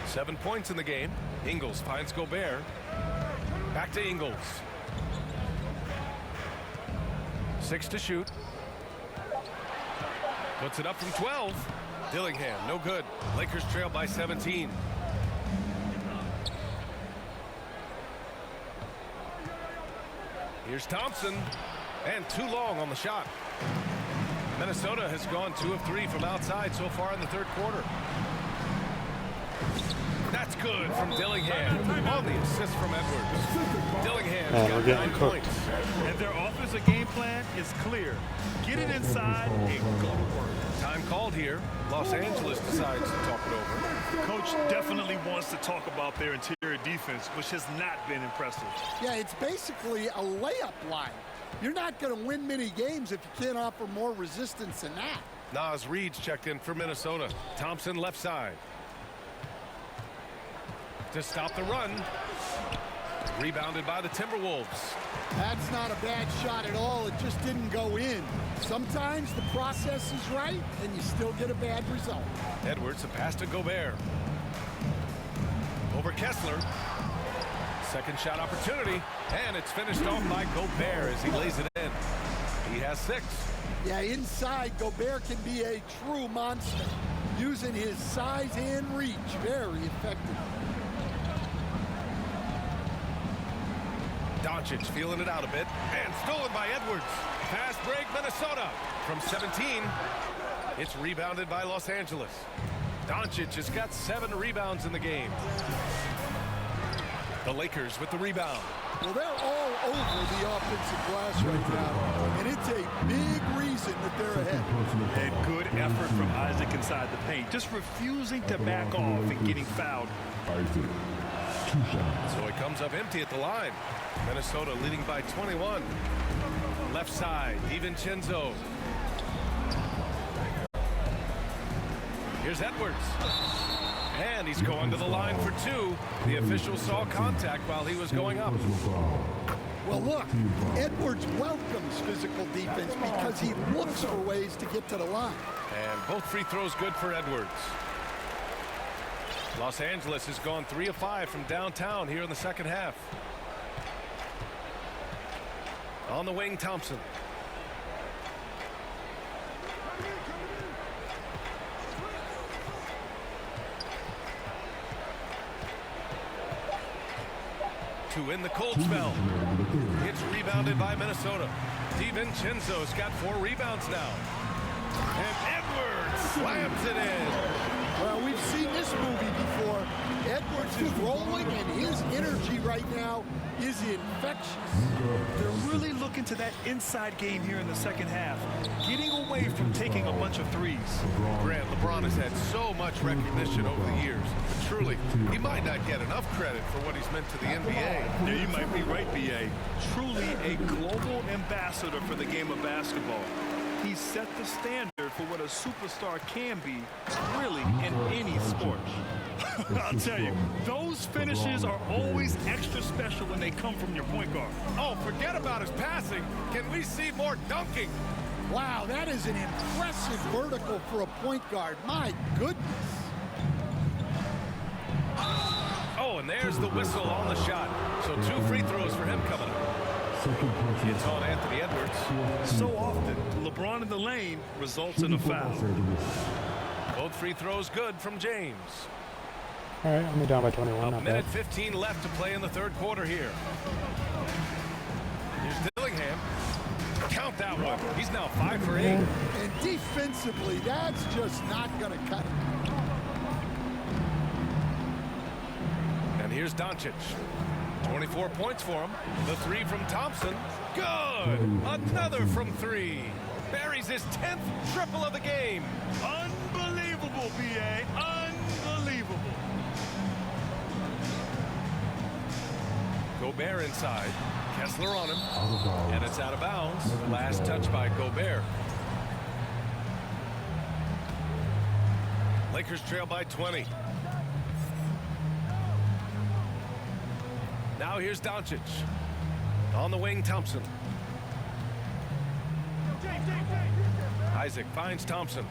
7 points in the game. Ingles finds Gobert. Back to Ingles. 6 to shoot. Puts it up from 12. Dillingham, no good. Lakers trail by 17. Here's Thompson. And too long on the shot. Minnesota has gone 2 of 3 from outside so far in the third quarter. That's good from Dillingham on the assist from Edwards. Dillingham's got 9 points. And their offensive game plan is clear. Get it inside and go to work. Time called here. Los Angeles decides to talk it over. Coach definitely wants to talk about their interior defense, which has not been impressive. Yeah, it's basically a layup line. You're not going to win many games if you can't offer more resistance than that. Naz Reid's checked in for Minnesota. Thompson left side. To stop the run. Rebounded by the Timberwolves. That's not a bad shot at all. It just didn't go in. Sometimes the process is right, and you still get a bad result. Edwards, a pass to Gobert. Over Kessler. Second shot opportunity, and it's finished off by Gobert as he lays it in. He has 6. Yeah, inside, Gobert can be a true monster, using his size and reach very effectively. Doncic feeling it out a bit, and stolen by Edwards. Fast break, Minnesota. From 17, it's rebounded by Los Angeles. Doncic has got 7 rebounds in the game. The Lakers with the rebound. Well, they're all over the offensive glass right now, and it's a big reason that they're ahead. And good effort from Isaac inside the paint, just refusing to back off and getting fouled. Isaac, 2 shots. So he comes up empty at the line. Minnesota leading by 21. Left side, DiVincenzo. Here's Edwards. And he's going to the line for 2. The official saw contact while he was going up. Well, look, Edwards welcomes physical defense because he looks for ways to get to the line. And both free throws good for Edwards. Los Angeles has gone 3 of 5 from downtown here in the second half. On the wing, Thompson. To in the cold spell. It's rebounded by Minnesota. DiVincenzo's got 4 rebounds now. And Edwards slams it in. Well, we've seen this movie before. Edwards is rolling, and his energy right now is infectious. They're really looking to that inside game here in the second half, getting away from taking a bunch of threes. Grant, LeBron has had so much recognition over the years. But truly, he might not get enough credit for what he's meant to the NBA. Yeah, you might be right, B.A. Truly a global ambassador for the game of basketball. He set the standard for what a superstar can be, really, in any sport. I'll tell you, those finishes are always extra special when they come from your point guard. Oh, forget about his passing. Can we see more dunking? Wow, that is an impressive vertical for a point guard. My goodness. Oh, and there's the whistle on the shot. So 2 free throws for him coming up. It's on Anthony Edwards. So often, LeBron in the lane results in a foul. Both free throws good from James. All right, I'm down by 21. A minute 15 left to play in the third quarter here. Here's Dillingham. Count that one. He's now 5 for 8. And defensively, that's just not going to cut it. And here's Doncic. 24 points for him. The 3 from Thompson. Good. Another from 3. Buries his 10th triple of the game. Unbelievable, B.A. Unbelievable. Gobert inside. Kessler on him. And it's out of bounds. Last touch by Gobert. Lakers trail by 20. Now here's Doncic. On the wing, Thompson. Isaac finds Thompson.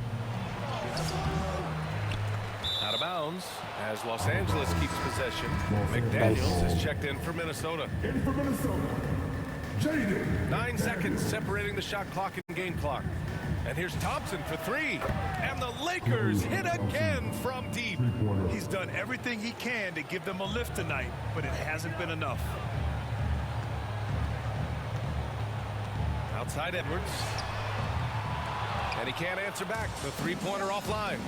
Out of bounds as Los Angeles keeps possession. McDaniels has checked in for Minnesota. 9 seconds separating the shot clock and game clock. And here's Thompson for 3. And the Lakers hit again from deep. He's done everything he can to give them a lift tonight, but it hasn't been enough. Outside Edwards. And he can't answer back. The 3-pointer offline.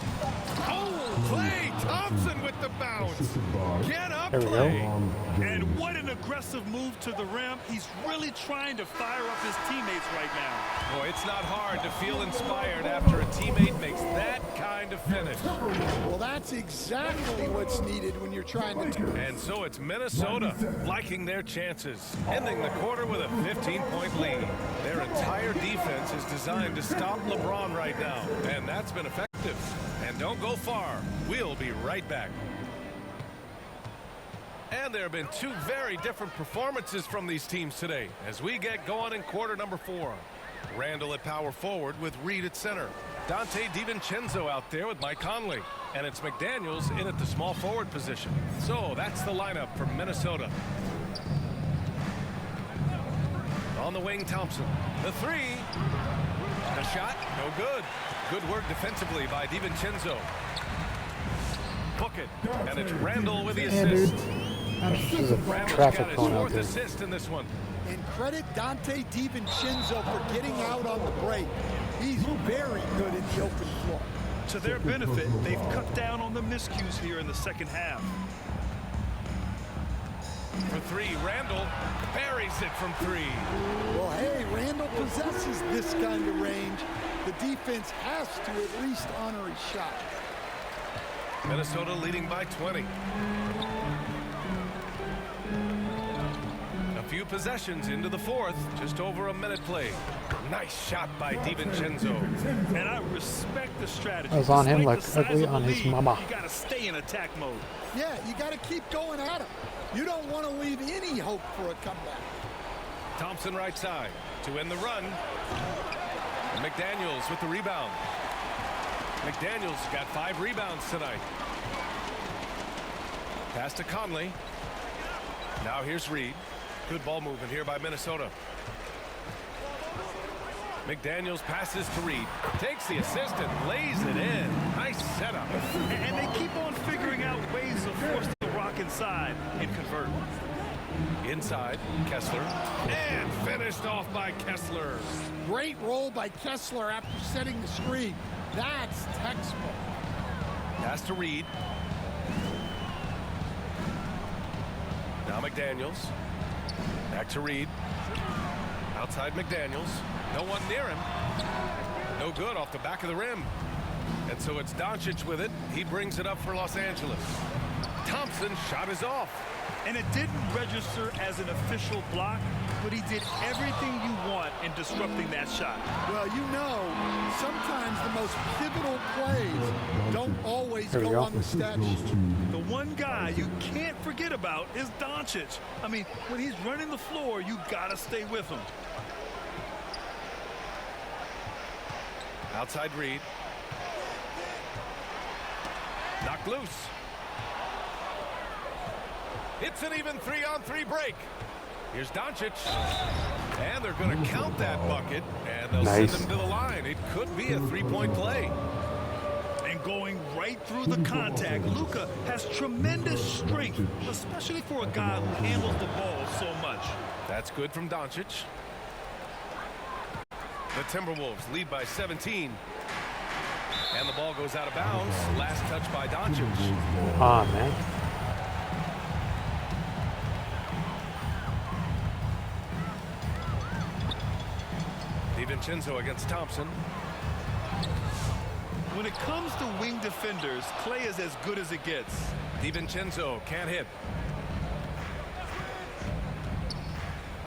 Oh, Klay Thompson with the bounce. Get up, Klay. And what an aggressive move to the rim. He's really trying to fire up his teammates right now. Boy, it's not hard to feel inspired after a teammate makes that kind of finish. Well, that's exactly what's needed when you're trying to... And so it's Minnesota liking their chances, ending the quarter with a 15-point lead. Their entire defense is designed to stop LeBron right now, and that's been effective. And don't go far. We'll be right back. And there have been 2 very different performances from these teams today as we get going in quarter number 4. Randall at power forward with Reed at center. Dante DiVincenzo out there with Mike Conley. And it's McDaniels in at the small forward position. So that's the lineup for Minnesota. On the wing, Thompson. The three. The shot, no good. Good work defensively by DiVincenzo. Book it. And it's Randall with the assist. This is a Randall's traffic got his cone out fourth there. assist in this one. And credit Dante DiVincenzo for getting out on the break. He's very good in the open floor. To their benefit, they've cut down on the miscues here in the second half. For three, Randall buries it from three. Well, hey, Randall possesses this kind of range. The defense has to at least honor his shot. Minnesota leading by 20. A few possessions into the fourth, just over a minute played. Nice shot by DiVincenzo. And I respect the strategy. I was on him Despite like the size ugly of the on his lead, mama. You got to stay in attack mode. Yeah, you got to keep going at him. You don't want to leave any hope for a comeback. Thompson right side to end the run. McDaniels with the rebound. McDaniels got 5 rebounds tonight. Pass to Conley. Now here's Reed. Good ball movement here by Minnesota. McDaniels passes to Reed. Takes the assist and lays it in. Nice setup. And they keep on figuring out ways to force the rock inside and convert. Inside, Kessler. And finished off by Kessler. Great roll by Kessler after setting the screen. That's textbook. Pass to Reed. Now McDaniels. Back to Reed. Outside McDaniels. No one near him. No good off the back of the rim. And so it's Doncic with it. He brings it up for Los Angeles. Thompson shot is off. And it didn't register as an official block, but he did everything you want in disrupting that shot. Well, you know, sometimes the most pivotal plays don't always go on the stat sheet. The one guy you can't forget about is Doncic. I mean, when he's running the floor, you gotta stay with him. Outside Reed. Knocked loose. It's an even 3-on-3 break. Here's Doncic. And they're going to count that bucket. And they'll send him to the line. It could be a 3-point play. And going right through the contact, Luka has tremendous strength, especially for a guy who handles the ball so much. That's good from Doncic. The Timberwolves lead by 17. And the ball goes out of bounds. Last touch by Doncic. Ah, man. DiVincenzo against Thompson. When it comes to wing defenders, Clay is as good as it gets. DiVincenzo can't hit.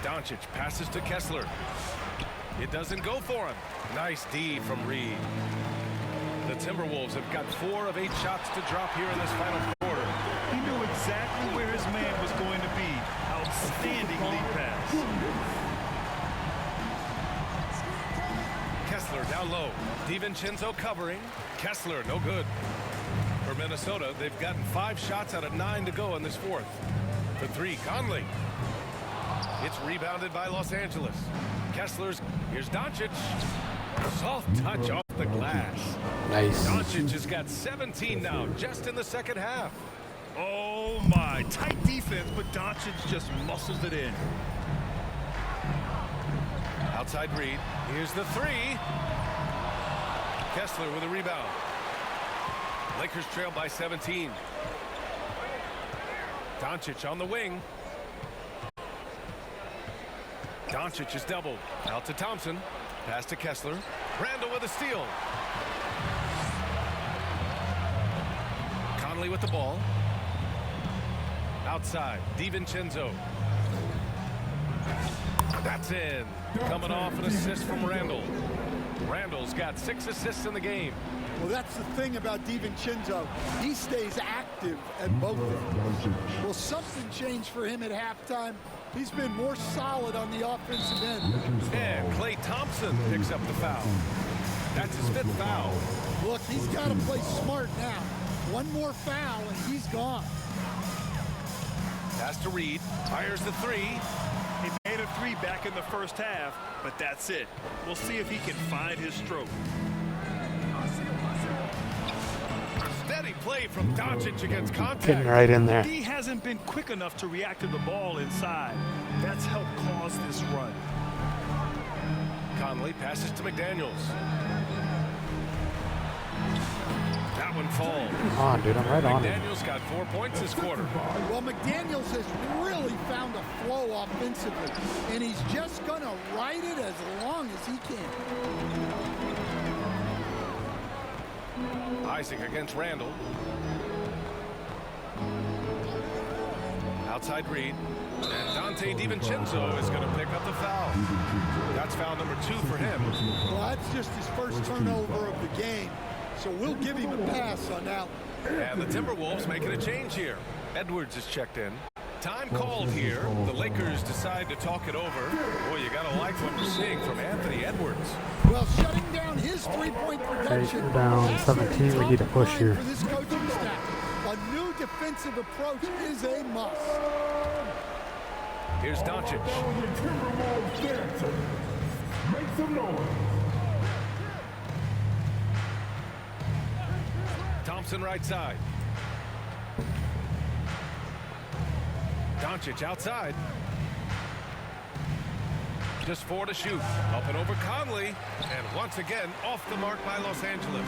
Doncic passes to Kessler. It doesn't go for him. Nice D from Reed. The Timberwolves have got 4 of 8 shots to drop here in this final quarter. He knew exactly where his man was going to be. Outstanding lead pass. Kessler down low. DiVincenzo covering. Kessler no good. For Minnesota, they've gotten 5 shots out of 9 to go in this fourth. For 3, Conley. It's rebounded by Los Angeles. Kessler's, here's Doncic. Soft touch off the glass. Nice. Doncic has got 17 now, just in the second half. Oh my, tight defense, but Doncic just muscles it in. Outside Reed, here's the 3. Kessler with a rebound. Lakers trail by 17. Doncic on the wing. Doncic is doubled. Out to Thompson. Pass to Kessler. Randall with a steal. Conley with the ball. Outside. DiVincenzo. That's in. Coming off an assist from Randall. Randall's got 6 assists in the game. Well, that's the thing about DiVincenzo. He stays active at both ends. Well, something changed for him at halftime. He's been more solid on the offensive end. And Klay Thompson picks up the foul. That's his 5th foul. Look, he's got to play smart now. One more foul and he's gone. Pass to Reed. Fires the 3. He made a 3 back in the first half, but that's it. We'll see if he can find his stroke. Steady play from Doncic against contact. Getting right in there. He hasn't been quick enough to react to the ball inside. That's helped cause this run. Conley passes to McDaniels. That one falls. Come on, dude, I'm right on it. McDaniels got 4 points this quarter. Well, McDaniels has really found a flow offensively, and he's just going to ride it as long as he can. Isaac against Randall. Outside Reed. And Dante DiVincenzo is going to pick up the foul. That's foul number 2 for him. Well, that's just his first turnover of the game, so we'll give him a pass on that. And the Timberwolves making a change here. Edwards is checked in. Time called here. The Lakers decide to talk it over. Boy, you got to like what we're seeing from Anthony Edwards. Well, shutting down his three-point production. Okay, we're down 17. We need to push here. For this coaching staff, a new defensive approach is a must. Here's Doncic. Make some noise. Thompson right side. Doncic outside. Just 4 to shoot. Up and over Conley. And once again, off the mark by Los Angeles.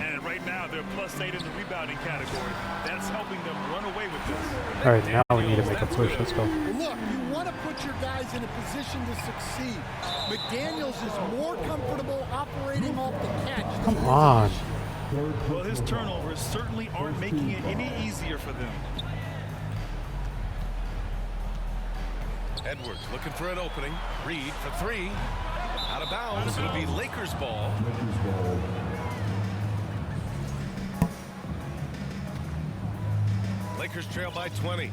And right now, they're +8 in the rebounding category. That's helping them run away with this. All right, now we need to make a push. Let's go. Look, you want to put your guys in a position to succeed. McDaniels is more comfortable operating off the catch. Come on. Well, his turnovers certainly aren't making it any easier for them. Edwards looking for an opening. Reed for 3. Out of bounds. It'll be Lakers ball. Lakers trail by 20.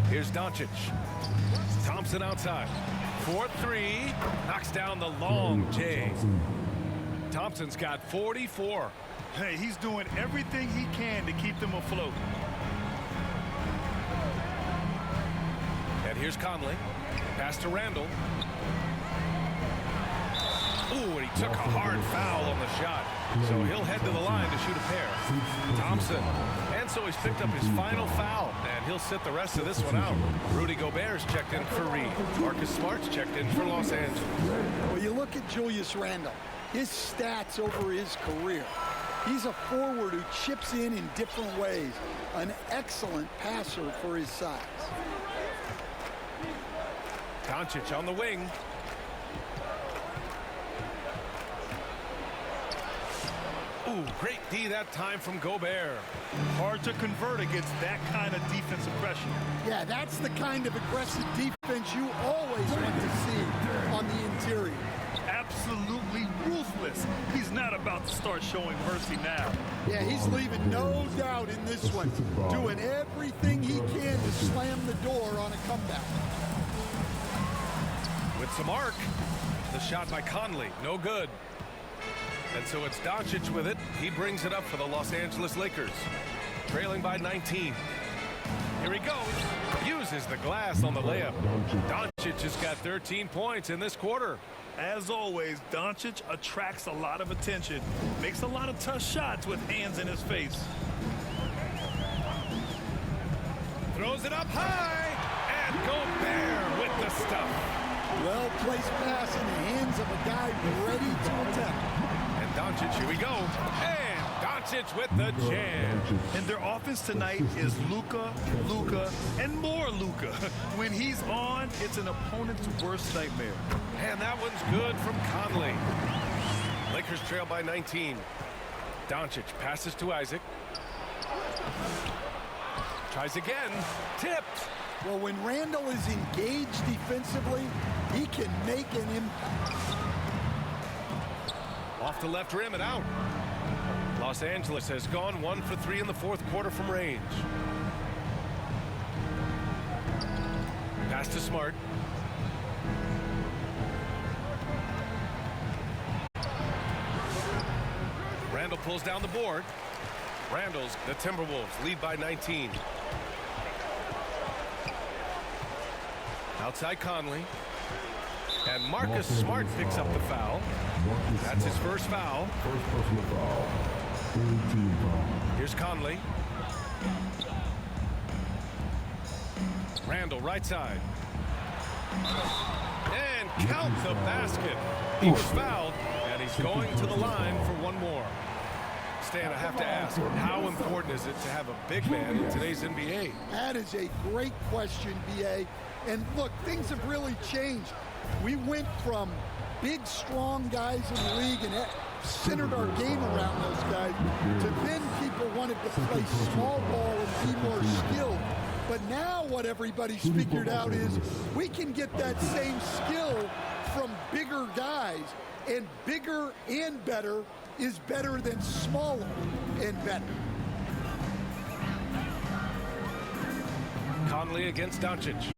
Here's Doncic. Thompson outside. 4-3. Knocks down the long J. Thompson's got 44. Hey, he's doing everything he can to keep them afloat. And here's Conley. Pass to Randall. Ooh, and he took a hard foul on the shot. So he'll head to the line to shoot a pair. Thompson. And so he's picked up his final foul. And he'll sit the rest of this one out. Rudy Gobert's checked in for Reed. Marcus Smart's checked in for Los Angeles. Well, you look at Julius Randle. His stats over his career. He's a forward who chips in different ways. An excellent passer for his size. Doncic on the wing. Ooh, great D that time from Gobert. Hard to convert against that kind of defensive pressure. Yeah, that's the kind of aggressive defense you always want to see on the interior. Absolutely ruthless. He's not about to start showing mercy now. Yeah, he's leaving no doubt in this one. Doing everything he can to slam the door on a comeback. With some arc. The shot by Conley. No good. And so it's Doncic with it. He brings it up for the Los Angeles Lakers. Trailing by 19. Here he goes. Uses the glass on the layup. Doncic has got 13 points in this quarter. As always, Doncic attracts a lot of attention. Makes a lot of tough shots with hands in his face. Throws it up high. And Gobert with the stuff. Well-placed pass in the hands of a guy ready to attack. And Doncic, here we go. And Doncic with the jam. And their offense tonight is Luka, and more Luka. When he's on, it's an opponent's worst nightmare. And that one's good from Conley. Lakers trail by 19. Doncic passes to Isaac. Tries again. Tipped. Well, when Randall is engaged defensively, he can make an impact. Off the left rim and out. Los Angeles has gone 1 for 3 in the fourth quarter from range. Pass to Smart. Randall pulls down the board. Randall's the Timberwolves lead by 19. Outside Conley. And Marcus Smart picks up the foul. That's his first foul. First personal foul. Team foul. Here's Conley. Randall, right side. And count the basket. He was fouled, and he's going to the line for one more. Stan, I have to ask, how important is it to have a big man in today's NBA? That is a great question, BA. And look, things have really changed. We went from big, strong guys in the league and centered our game around those guys to then people wanted to play small ball and be more skilled. But now what everybody's figured out is we can get that same skill from bigger guys, and bigger and better is better than smaller and better. Conley against Doncic.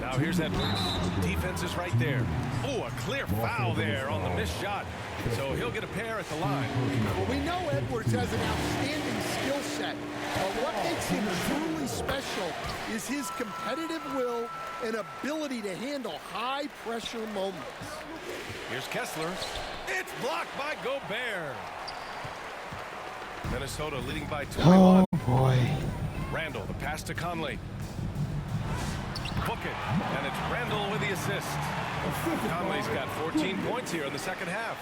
Now here's Edwards. Defense is right there. Oh, a clear foul there on the missed shot. So he'll get a pair at the line. Well, we know Edwards has an outstanding skill set. But what makes him truly special is his competitive will and ability to handle high-pressure moments. Here's Kessler. It's blocked by Gobert. Minnesota leading by 21. Oh, boy. Randall, the pass to Conley. Book it, and it's Randall with the assist. Conley's got 14 points here in the second half.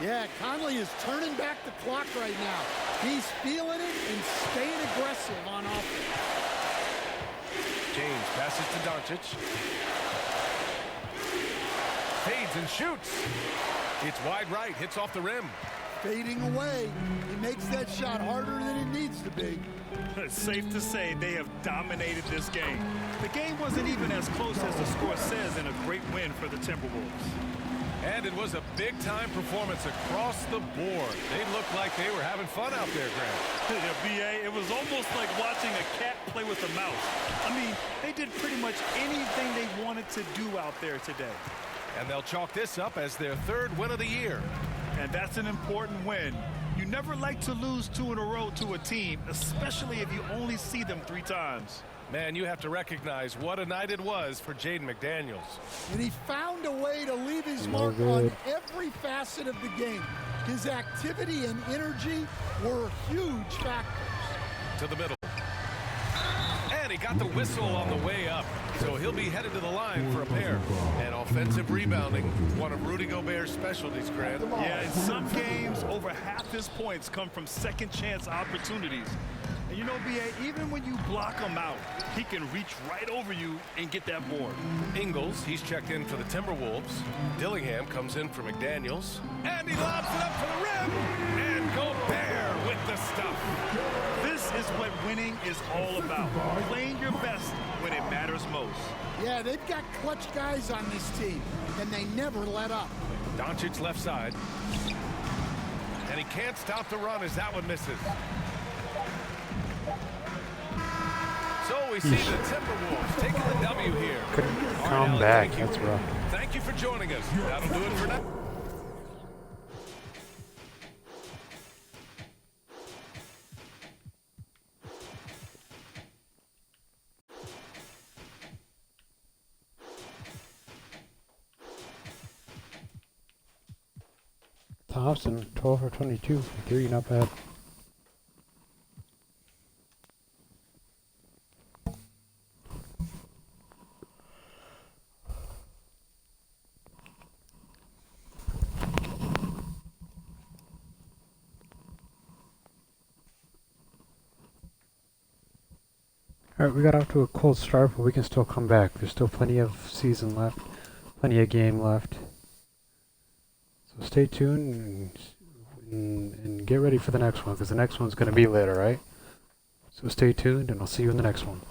Yeah, Conley is turning back the clock right now. He's feeling it and staying aggressive on offense. James passes to Doncic. Fades and shoots. It's wide right, hits off the rim. Fading away. He makes that shot harder than it needs to be. It's safe to say they have dominated this game. The game wasn't even as close as the score says, in a great win for the Timberwolves. And it was a big-time performance across the board. They looked like they were having fun out there, Grant. Yeah, BA, it was almost like watching a cat play with a mouse. I mean, they did pretty much anything they wanted to do out there today. And they'll chalk this up as their third win of the year. And that's an important win. You never like to lose 2 in a row to a team, especially if you only see them 3 times. Man, you have to recognize what a night it was for Jaden McDaniels. And he found a way to leave his mark on every facet of the game. His activity and energy were huge factors. To the middle. And he got the whistle on the way up. So he'll be headed to the line for a pair. And offensive rebounding, one of Rudy Gobert's specialties, Grant. Yeah, in some games, over half his points come from second chance opportunities. And you know, BA, even when you block him out, he can reach right over you and get that board. Ingles, he's checked in for the Timberwolves. Dillingham comes in for McDaniels. And he lobs it up for the rim. And Gobert with the stuff. This is what winning is all about. Playing your best when it matters most. Yeah, they've got clutch guys on this team, and they never let up. Doncic left side. And he can't stop the run as that one misses. So we see the Timberwolves taking the W here. Couldn't come back. That's rough. Thank you for joining us. That'll do it for now. Thompson, 12 for 22 from 3, not bad. Alright, we got off to a cold start, but we can still come back. There's still plenty of season left, plenty of game left. So stay tuned and get ready for the next one, because the next one's going to be later, right? So stay tuned, and I'll see you in the next one.